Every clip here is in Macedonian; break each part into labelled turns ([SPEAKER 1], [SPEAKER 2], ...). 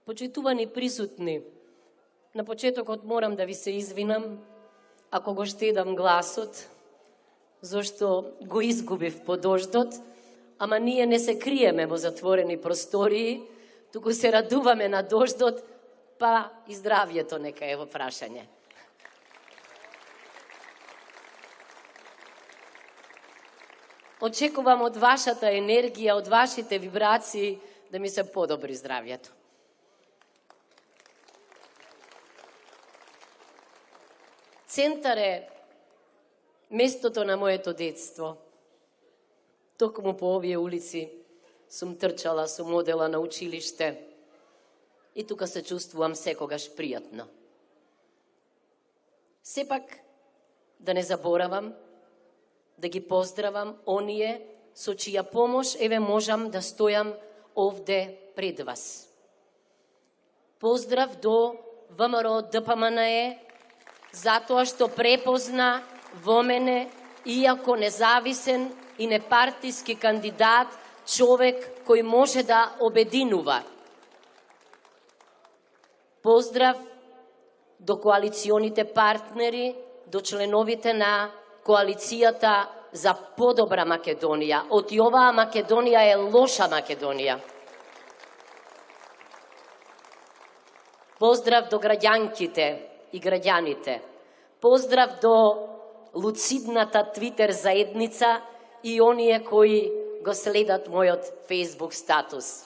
[SPEAKER 1] Почитувани присутни, на почетокот морам да ви се извинам ако го штедам гласот, зашто го изгубив по дождот, ама ние не се криеме во затворени простории, туку се радуваме на дождот, па и здравието нека е во прашање. Очекувам од вашата енергија, од вашите вибрации да ми се подобри здравието. Центар е местото на моето детство. Токму по овие улици сум трчала, сум одела на училиште и тука се чувствувам секогаш пријатно. Сепак, да не заборавам, да ги поздравам оние со чија помош еве можам да стојам овде пред вас. Поздрав до ВМРО ДПМНЕ, затоа што препозна во мене, иако независен и непартиски кандидат, човек кој може да обединува. Поздрав до коалиционите партнери, до членовите на коалицијата за подобра Македонија. Оти оваа Македонија е лоша Македонија. Поздрав до граѓанките и граѓаните. Поздрав до луцидната Твитер заедница и оние кои го следат мојот Facebook статус.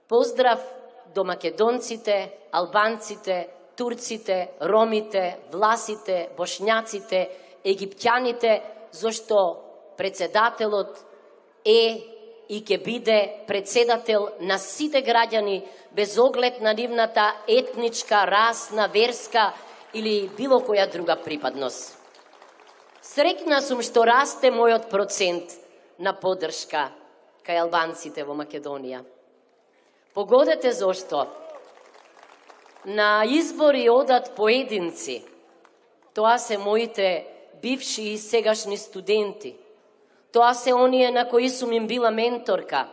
[SPEAKER 1] Поздрав до македонците, албанците, турците, ромите, власите, бошњаците, египтјаните, зашто председателот е и ќе биде председател на сите граѓани без оглед на нивната етничка, расна, верска или било која друга припадност. Среќна сум што расте мојот процент на поддршка кај албанците во Македонија. Погодете зошто. На избори одат поединци. Тоа се моите бивши и сегашни студенти. Тоа се оние на кои сум им била менторка.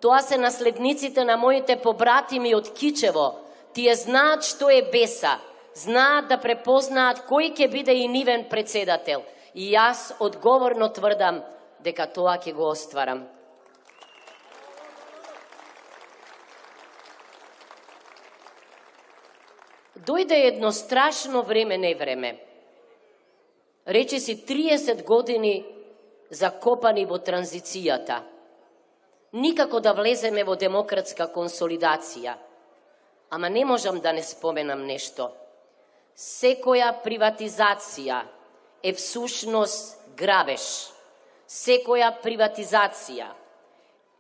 [SPEAKER 1] Тоа се наследниците на моите побратими од Кичево. Тие знаат што е беса. Знаат да препознаат кој ќе биде и нивен председател. И јас одговорно тврдам дека тоа ќе го остварам. Дојде едно страшно време невреме. Речиси 30 години закопани во транзицијата. Никако да влеземе во демократска консолидација. Ама не можам да не споменам нешто. Секоја приватизација е всушност грабеж. Секоја приватизација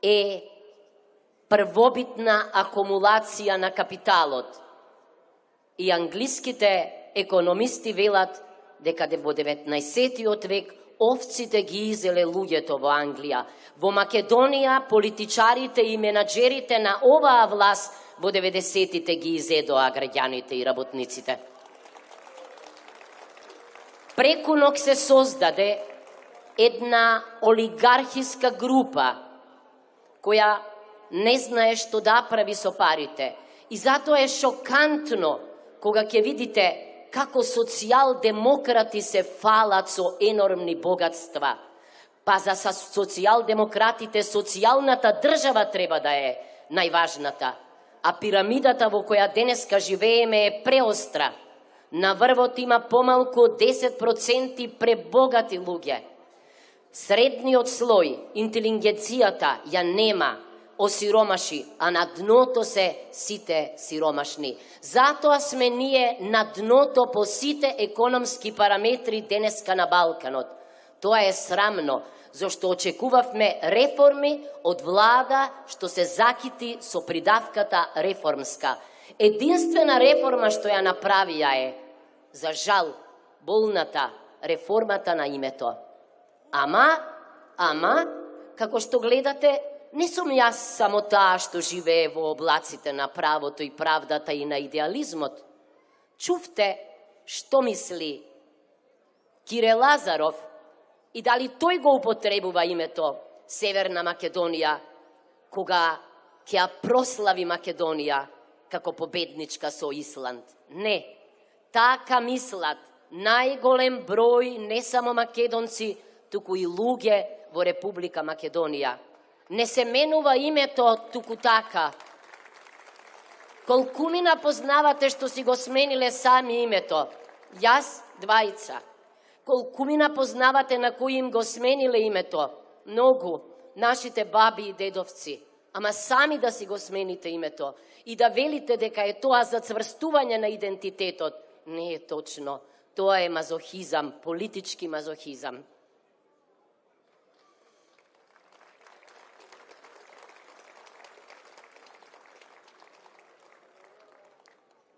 [SPEAKER 1] е првобитна акумулација на капиталот. И англиските економисти велат дека во 19 век овците ги изеле луѓето во Англија. Во Македонија политичарите и менаџерите на оваа власт во 90-тите ги изедоа граѓаните и работниците. Преку ног се создаде една олигархиска група која не знае што да прави со парите. И затоа е шокантно кога ќе видите како социјалдемократи се фалат со енормни богатства. Па за социјалдемократите социјалната држава треба да е најважната, а пирамидата во која денеска живееме е преостра. На врвот има помалку од 10% пребогати луѓе. Средниот слој, интелигенцијата ја нема, осиромаши, а на дното се сите сиромашни. Затоа сме ние на дното по сите економски параметри денеска на Балканот. Тоа е срамно, зашто очекувавме реформи од влада што се закити со придавката реформска. Единствена реформа што ја направија е, за жал, болната реформата на името. Ама, како што гледате, не сум јас само таа што живее во облаците на правото и правдата и на идеализмот. Чувте што мисли Кире Лазаров и дали тој го употребува името Северна Македонија кога ќе ја прослави Македонија како победничка со Исланд. Не, така мислат најголем број не само македонци, туку и луѓе во Република Македонија. Не се менува името туку така. Колкумина познавате што си го смениле сами името? Јас двајца. Колкумина познавате на кои им го смениле името? Многу, нашите баби и дедовци. Ама сами да си го смените името и да велите дека е тоа за цврстување на идентитетот. Не е точно. Тоа е мазохизам, политички мазохизам.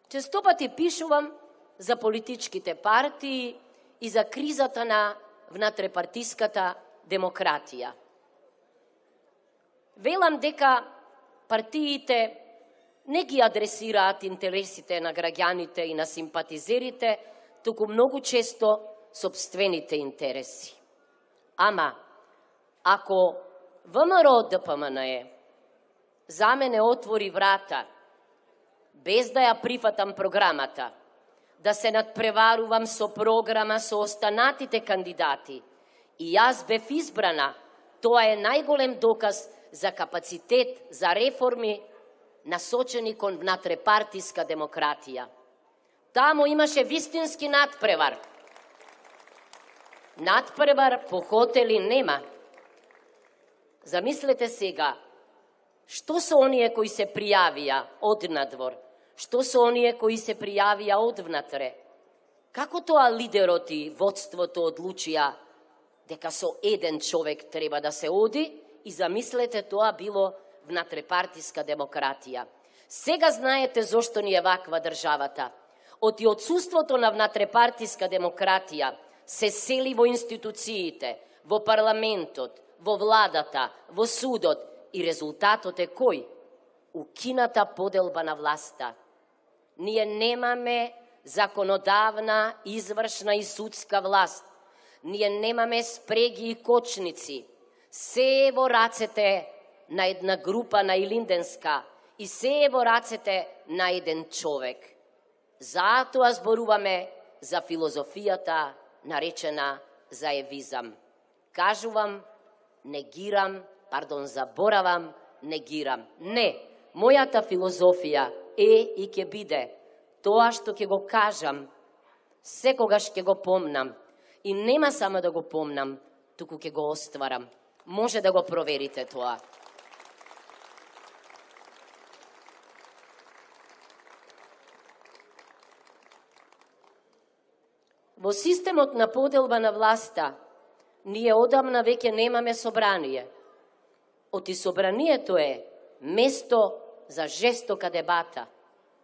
[SPEAKER 1] Често пати пишувам за политичките партии и за кризата на внатрепартиската демократија. Велам дека партиите не ги адресираат интересите на граѓаните и на симпатизерите, туку многу често сопствените интереси. Ама, ако ВМРО ДПМНЕ за мене отвори врата, без да ја прифатам програмата, да се надпреварувам со програма со останатите кандидати, и јас бев избрана, тоа е најголем доказ за капацитет за реформи насочени кон внатрепартиска демократија. Тамо имаше вистински надпревар. Надпревар по хотели нема. Замислете сега, што со оние кои се пријавија од надвор? Што со оние кои се пријавија од внатре? Како тоа лидерот и водството одлучија дека со еден човек треба да се оди? И замислете, тоа било внатрепартиска демократија. Сега знаете зошто ни е ваква државата. Од отсуството на внатрепартиска демократија се сели во институциите, во парламентот, во владата, во судот и резултатот е кој? Укината поделба на власта. Ние немаме законодавна, извршна и судска власт. Ние немаме спреги и кочници. Се е во рацете на една група на Илинденска и се е во рацете на еден човек. Затоа зборуваме за филозофијата наречена заевизам. Кажувам, негирам, заборавам, негирам. Не, мојата филозофија е и ќе биде тоа што ќе го кажам, секогаш ќе го помнам. И нема само да го помнам, туку ќе го остварам. Може да го проверите тоа. Во системот на поделба на власта, ние одамна веќе немаме собрание. Оти собранието е место за жестока дебата,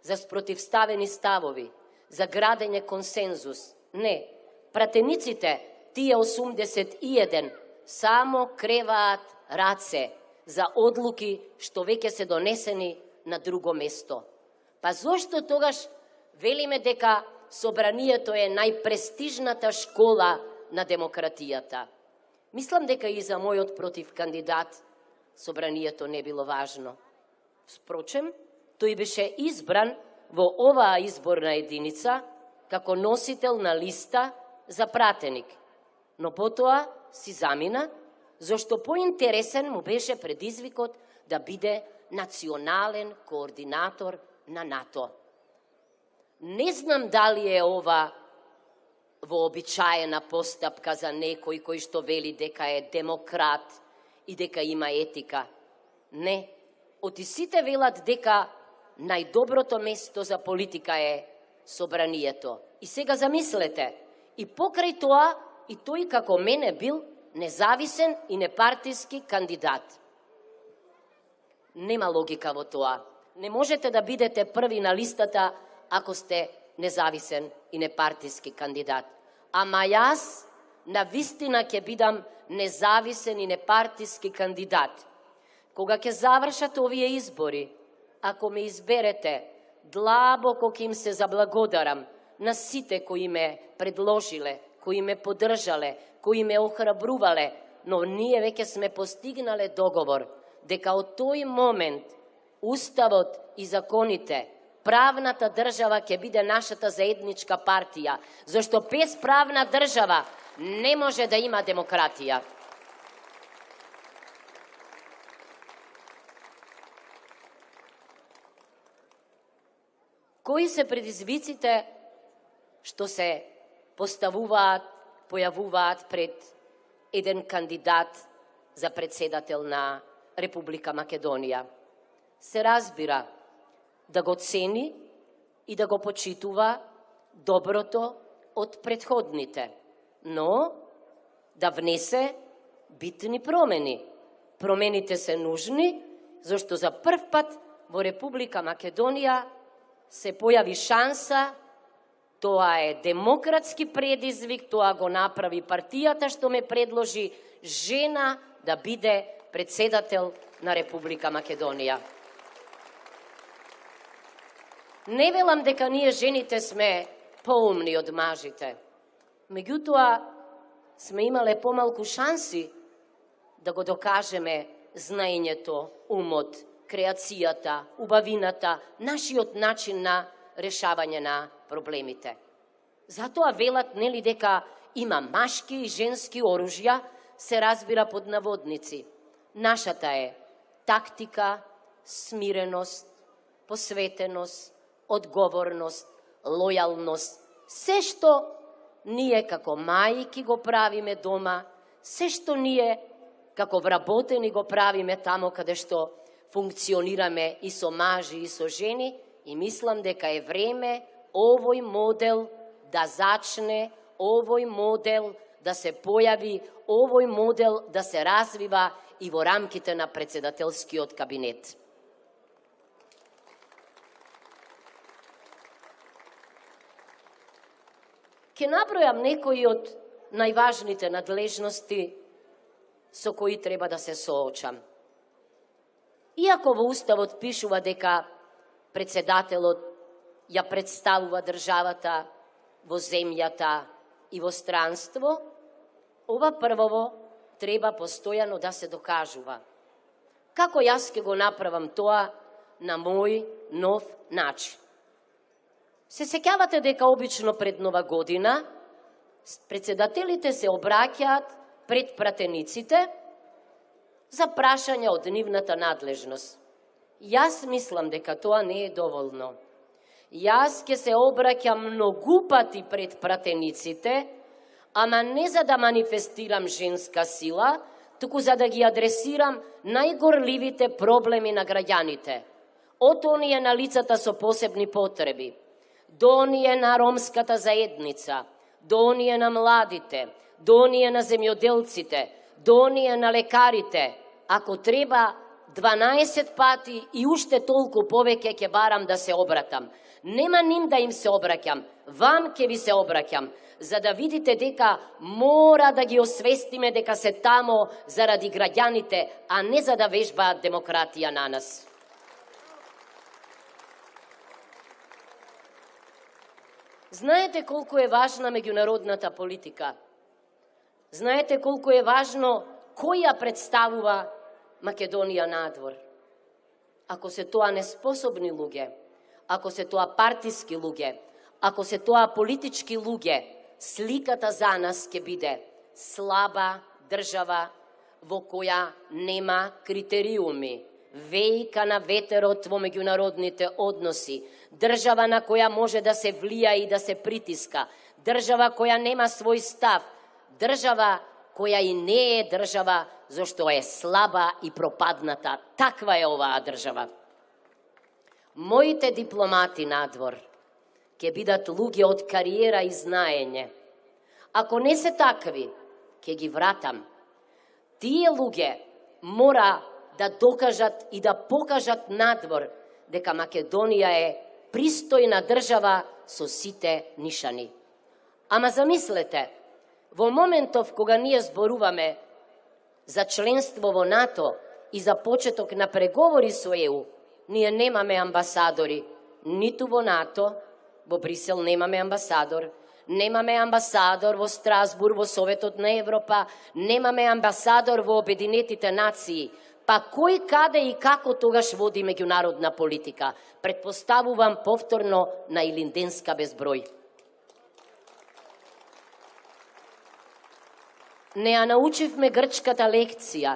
[SPEAKER 1] за спротивставени ставови, за градење консензус. Не, пратениците, тие 81, само креваат раце за одлуки што веќе се донесени на друго место. Па зошто тогаш велиме дека собранието е најпрестижната школа на демократијата? Мислам дека и за мојот против кандидат собранието не било важно. Впрочем, тој беше избран во оваа изборна единица како носител на листа за пратеник, но потоа си замина, зашто поинтересен му беше предизвикот да биде национален координатор на НАТО. Не знам дали е ова вообичаена постапка за некој кој што вели дека е демократ и дека има етика. Не, оти сите велат дека најдоброто место за политика е собранието. И сега замислете, и покрај тоа, и тој како мене бил независен и непартиски кандидат. Нема логика во тоа. Не можете да бидете први на листата ако сте независен и непартиски кандидат. Ама јас на вистина ќе бидам независен и непартиски кандидат. Кога ќе завршат овие избори, ако ме изберете, длабоко ќе им се заблагодарам на сите кои ме предложиле, кои ме поддржале, кои ме охрабрувале, но ние веќе сме постигнале договор дека од тој момент Уставот и законите, правната држава ќе биде нашата заедничка партија, зашто без правна држава не може да има демократија. Кои се предизвиците што се појавуваат пред еден кандидат за председател на Република Македонија? Се разбира да го цени и да го почитува доброто од претходните, но да внесе битни промени. Промените се нужни, зашто за прв пат во Република Македонија се појави шанса. Тоа е демократски предизвик, тоа го направи партијата што ме предложи, жена да биде председател на Република Македонија. Не велам дека ние жените сме поумни од мажите, меѓутоа сме имале помалку шанси да го докажеме знаењето, умот, креацијата, убавината, нашиот начин на решавање на проблемите. Затоа велат, нели, дека има машки и женски оружја, се разбира под наводници. Нашата е тактика, смиреност, посветеност, одговорност, лојалност, се што ние како мајки го правиме дома, се што ние како вработени го правиме тамо каде што функционираме и со мажи и со жени, и мислам дека е време овој модел да зачне, овој модел да се појави, овој модел да се развива и во рамките на председателскиот кабинет. Ке набројам некои од најважните надлежности со кои треба да се соочам. Иако во Уставот пишува дека председателот ја представува државата во земјата и во странство, ова првово треба постојано да се докажува. Како јас ќе го направам тоа на мој нов начин? Се сеќавате дека обично пред Нова година председателите се обраќаат пред пратениците за прашања од нивната надлежност. Јас мислам дека тоа не е доволно. Јас ќе се обраќам многу пати пред пратениците, ама не за да манифестирам женска сила, туку за да ги адресирам најгорливите проблеми на граѓаните. Од оние на лицата со посебни потреби, до оние на ромската заедница, до оние на младите, до оние на земјоделците, до оние на лекарите. Ако треба 12 пати и уште толку повеќе ќе барам да се обратам. Нема ним да им се обраќам, вам ќе ви се обраќам, за да видите дека мора да ги освестиме дека се тамо заради граѓаните, а не за да вежбаат демократија на нас. Знаете колку е важна меѓународната политика. Знаете колку е важно кој ја представува Македонија надвор. Ако се тоа неспособни луѓе, ако се тоа партиски луѓе, ако се тоа политички луѓе, сликата за нас ќе биде слаба држава во која нема критериуми, вејка на ветерот во меѓународните односи, држава на која може да се влија и да се притиска, држава која нема свој став, држава која и не е држава, зашто е слаба и пропадната. Таква е оваа држава. Моите дипломати надвор ќе бидат луѓе од кариера и знаење. Ако не се такви, ќе ги вратам. Тие луѓе мора да докажат и да покажат надвор дека Македонија е пристојна држава со сите нишани. Ама замислете, во моментов кога ние зборуваме за членство во НАТО и за почеток на преговори со ЕУ, ние немаме амбасадори, ниту во НАТО, во Брисел немаме амбасадор, немаме амбасадор во Страсбург, во Советот на Европа, немаме амбасадор во Обединетите нации. Па кој, каде и како тогаш води меѓународна политика? Предпоставувам повторно на Илинденска безброј. Не ја научивме грчката лекција.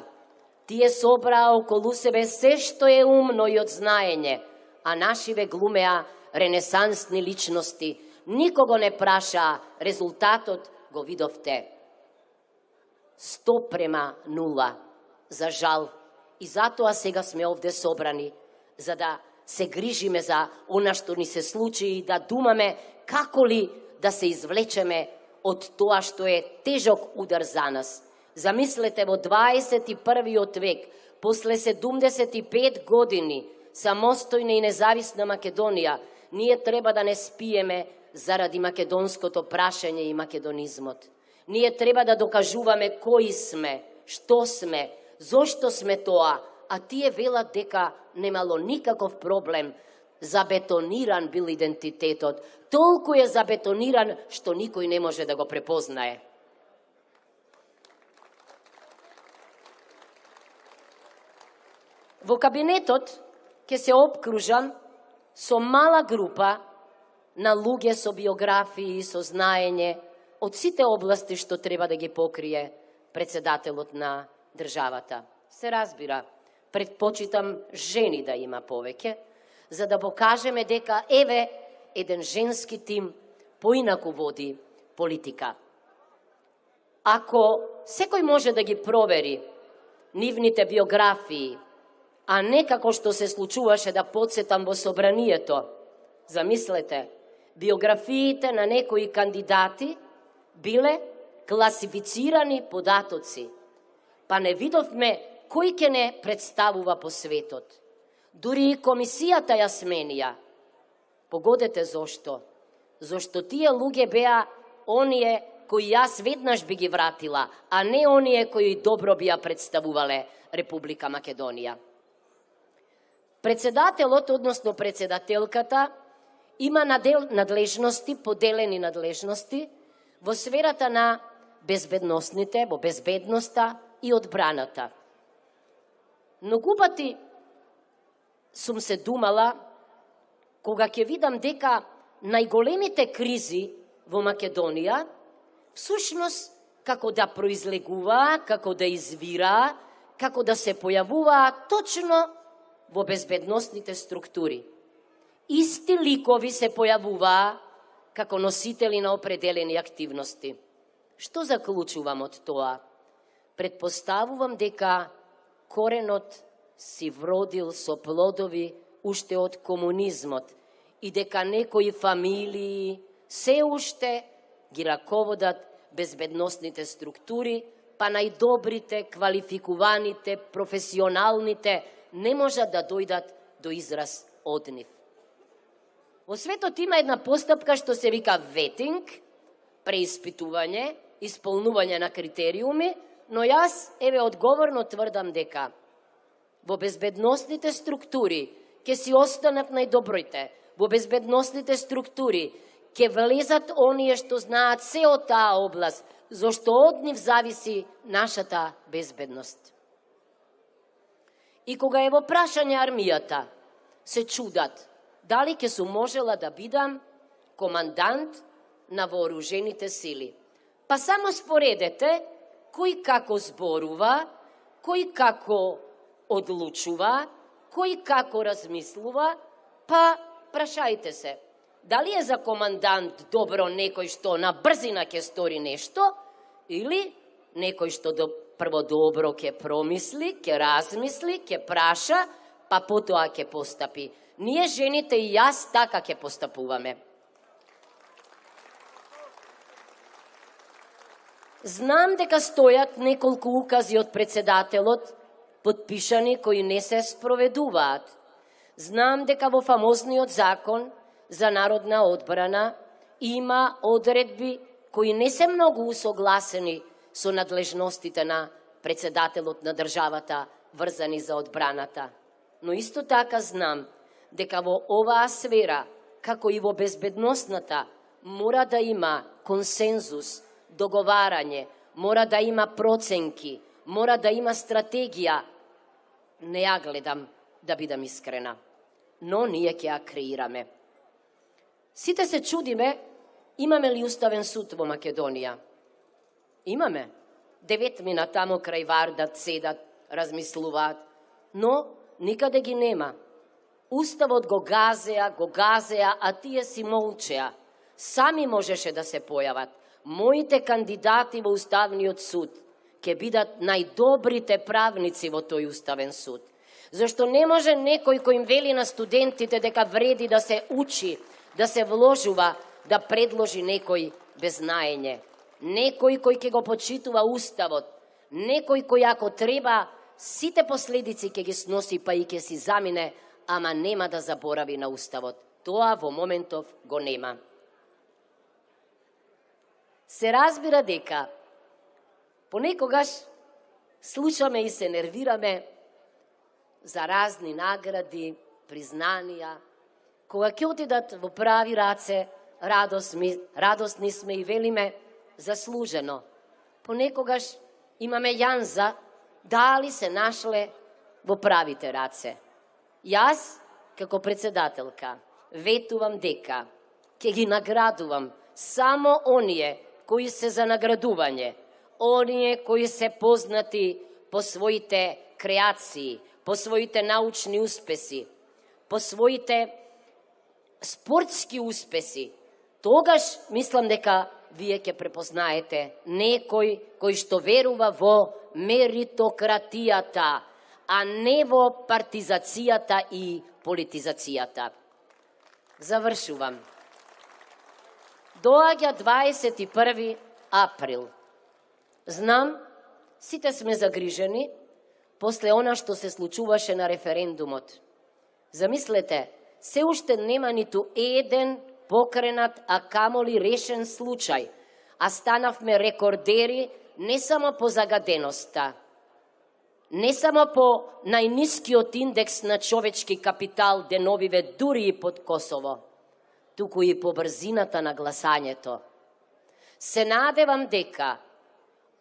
[SPEAKER 1] Тие собраа околу себе се што е умно и од знаење, а нашиве глумеа ренесансни личности. Никого не прашаа, резултатот го видовте. 100:0, за жал. И затоа сега сме овде собрани, за да се грижиме за она што ни се случи и да думаме како ли да се извлечеме од тоа што е тежок удар за нас. Замислете, во 21. век, после 75 години, самостојна и независна Македонија, ние треба да не спиеме заради македонското прашање и македонизмот. Ние треба да докажуваме кои сме, што сме, зошто сме тоа, а тие велат дека немало никаков проблем. Забетониран бил идентитетот. Толку е забетониран што никој не може да го препознае. Во кабинетот ќе се опкружам со мала група на луѓе со биографии и со знаење од сите области што треба да ги покрие председателот на државата. Се разбира, предпочитам жени да има повеќе, за да покажеме дека еве еден женски тим поинаку води политика. Ако секој може да ги провери нивните биографии, а не како што се случуваше да подсетам во собранието, замислете, биографиите на некои кандидати биле класифицирани податоци, па не видовме кој ќе не представува по светот. Дури и комисијата ја сменија. Погодете зошто? Зошто тие луѓе беа оние кои јас веднаш би ги вратила, а не оние кои добро би ја представувале Република Македонија. Председателот, односно председателката, има надлежности, поделени надлежности во сферата на безбедносните, во безбедноста и одбраната. Многу пати сум се думала, кога ќе видам дека најголемите кризи во Македонија, всушност како да произлегуваа, како да извираа, како да се појавуваа точно во безбедносните структури. Исти ликови се појавуваа како носители на определени активности. Што заклучувам од тоа? Предпоставувам дека коренот си вродил со плодови уште од комунизмот и дека некои фамилии се уште ги раководат безбедносните структури, па најдобрите, квалификуваните, професионалните не можат да дојдат до израз од нив. Во светот има една постапка што се вика ветинг, преиспитување, исполнување на критериуми, но јас еве одговорно тврдам дека во безбедносните структури ќе си останат најдобрите, во безбедносните структури ќе влезат оние што знаат се од таа област, зашто од нив зависи нашата безбедност. И кога е во прашање армијата, се чудат дали ќе сум можела да бидам командант на вооружените сили. Па само споредете кој како зборува, кој како одлучува, кој како размислува, па прашајте се, дали е за командант добро некој што на брзина ќе стори нешто, или некој што прво добро ќе промисли, ќе размисли, ќе праша, па потоа ќе постапи. Ние жените и јас така ќе постапуваме. Знам дека стојат неколку укази од председателот, подпишани кои не се спроведуваат. Знам дека во фамозниот закон за народна одбрана има одредби кои не се многу усогласени со надлежностите на председателот на државата врзани за одбраната. Но исто така знам дека во оваа сфера, како и во безбедносната, мора да има консензус, договарање, мора да има проценки, мора да има стратегија, не ја гледам, да бидам искрена. Но ние ќе ја креираме. Сите се чудиме, имаме ли уставен суд во Македонија? Имаме. 9 мина тамо крај Вардат, седат, размислуваат, но никаде ги нема. Уставот го газеа, а тие си молчеа. Сами можеше да се појават. Моите кандидати во Уставниот суд ќе бидат најдобрите правници во тој Уставен суд. Зашто не може некој кој им вели на студентите дека вреди да се учи, да се вложува, да предложи некој без знаење. Некој кој ќе го почитува Уставот. Некој кој ако треба сите последици ќе ги сноси па и ќе си замине, ама нема да заборави на Уставот. Тоа во моментов го нема. Се разбира дека понекогаш слушаме и се нервираме за разни награди, признанија, кога ќе отидат во прави раце, радосни сме и велиме заслужено. Понекогаш имаме јанза дали се нашле во правите раце. Јас, како председателка, ветувам дека ќе ги наградувам само оние кои се за наградување, оние кои се познати по своите креации, по своите научни успеси, по своите спортски успеси. Тогаш мислам дека вие ќе препознаете некој кој што верува во меритократијата, а не во партизацијата и политизацијата. Завршувам. Доаѓа 21 април. Знам, сите сме загрижени после она што се случуваше на референдумот. Замислете, се уште нема ниту еден покренат, а камоли решен случај, а станавме рекордери не само по загаденоста, не само по најнискиот индекс на човечки капитал деновиве дури и под Косово, туку и по брзината на гласањето. Се надевам дека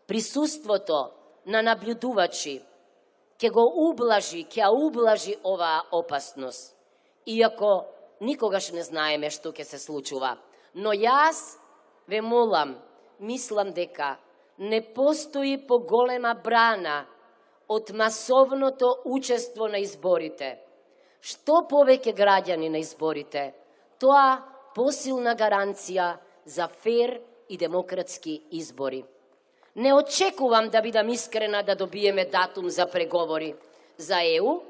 [SPEAKER 1] присуството на наблюдувачи ќе ублажи оваа опасност, иако никогаш не знаеме што ќе се случува. Но јас ве молам, мислам дека не постои поголема брана од масовното учество на изборите. Што повеќе граѓани на изборите, тоа посилна гаранција за фер и демократски избори. Не очекувам да бидам искрена да добиеме датум за преговори за ЕУ,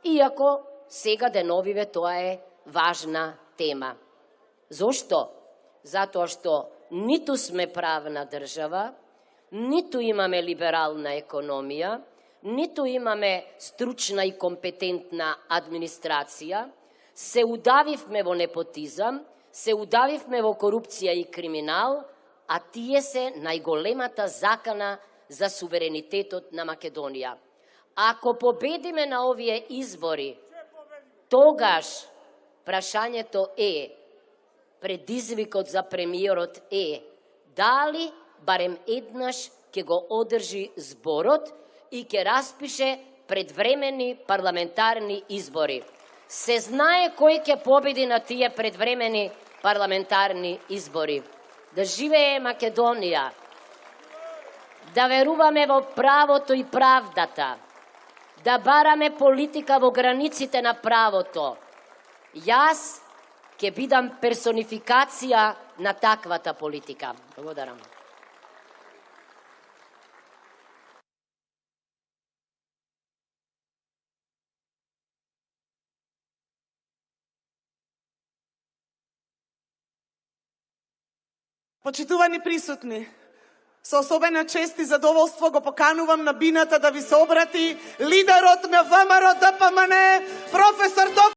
[SPEAKER 1] иако сега деновиве тоа е важна тема. Зошто? Затоа што ниту сме правна држава, ниту имаме либерална економија, ниту имаме стручна и компетентна администрација, се удавивме во непотизам, се удавивме во корупција и криминал, а тие се најголемата закана за суверенитетот на Македонија. Ако победиме на овие избори, тогаш прашањето е, предизвикот за премиерот е, дали барем еднаш ќе го одржи зборот и ќе распише предвремени парламентарни избори. Се знае кој ќе победи на тие предвремени парламентарни избори. Да живее Македонија, да веруваме во правото и правдата, да бараме политика во границите на правото. Јас ќе бидам персонификација на таквата политика. Благодарам.
[SPEAKER 2] Почитувани присутни, со особена чест и задоволство го поканувам на бината да ви се обрати лидерот на ВМРО ДПМН, професор доктор